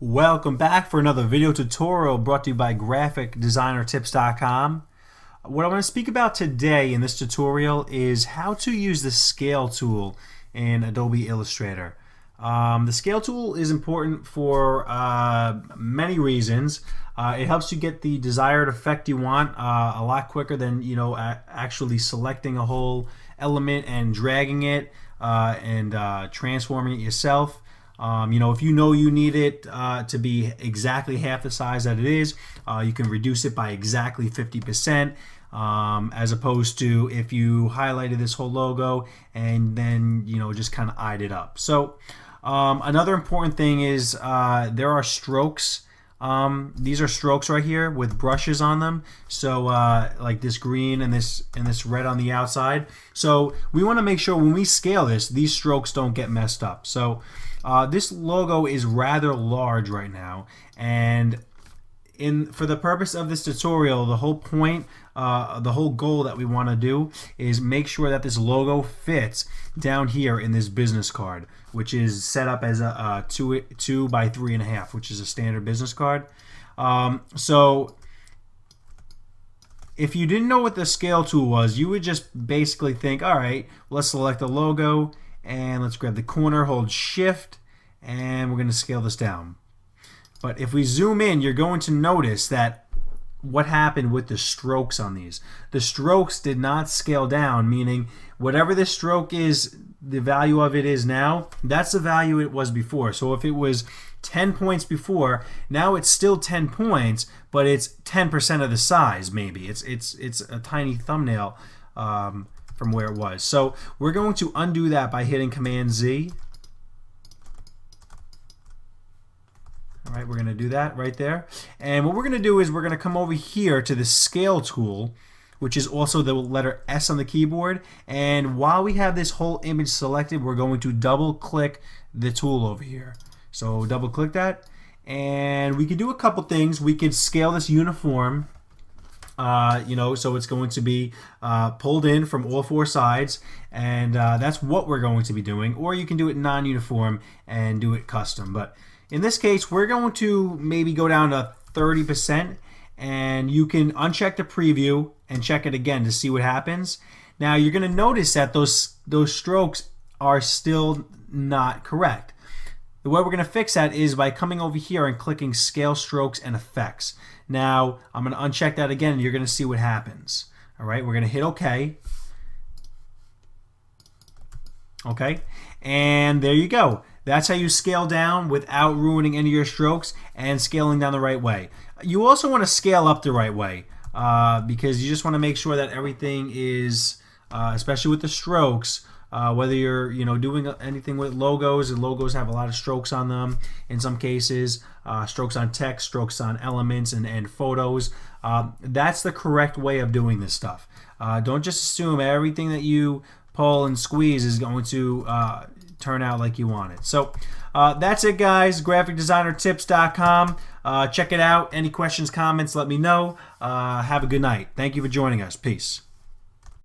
Welcome back for another video tutorial brought to you by GraphicDesignerTips.com. What I want to speak about today in this tutorial is how to use the scale tool in Adobe Illustrator. The scale tool is important for many reasons. It helps you get the desired effect you want a lot quicker than actually selecting a whole element and dragging it and transforming it yourself. If you know you need it to be exactly half the size that it is, you can reduce it by exactly 50%, as opposed to if you highlighted this whole logo and then just kind of eyed it up. So another important thing is there are strokes. These are strokes right here with brushes on them. So like this green and this red on the outside. So we want to make sure when we scale this, these strokes don't get messed up. So this logo is rather large right now, and for the purpose of this tutorial, the whole point, the whole goal that we want to do is make sure that this logo fits down here in this business card, which is set up as a 2 by 3.5, which is a standard business card. So if you didn't know what the scale tool was, you would just basically think, all right, let's select the logo and let's grab the corner, hold shift, and we're going to scale this down. But if we zoom in, you're going to notice that what happened with the strokes on these. The strokes did not scale down, meaning whatever this stroke is, the value of it is now, that's the value it was before. So if it was 10 points before, now it's still 10 points, but it's 10% of the size maybe. It's a tiny thumbnail from where it was. So we're going to undo that by hitting Command Z. All right, we're going to do that right there. And what we're going to do is we're going to come over here to the scale tool, which is also the letter S on the keyboard. And while we have this whole image selected, we're going to double click the tool over here. So double click that, and we could do a couple things. We could scale this uniform. So it's going to be pulled in from all four sides, and that's what we're going to be doing. Or you can do it non-uniform and do it custom. But in this case, we're going to maybe go down to 30%, and you can uncheck the preview and check it again to see what happens. Now you're going to notice that those strokes are still not correct. The way we're going to fix that is by coming over here and clicking Scale Strokes and Effects. Now, I'm going to uncheck that again, and you're going to see what happens. All right, we're going to hit OK. Okay, and there you go. That's how you scale down without ruining any of your strokes and scaling down the right way. You also want to scale up the right way because you just want to make sure that everything is, especially with the strokes, whether you're doing anything with logos, and logos have a lot of strokes on them in some cases, strokes on text, strokes on elements and photos. That's the correct way of doing this stuff. Don't just assume everything that you pull and squeeze is going to turn out like you want it. So that's it, guys. GraphicDesignerTips.com. Check it out. Any questions, comments, let me know. Have a good night. Thank you for joining us. Peace.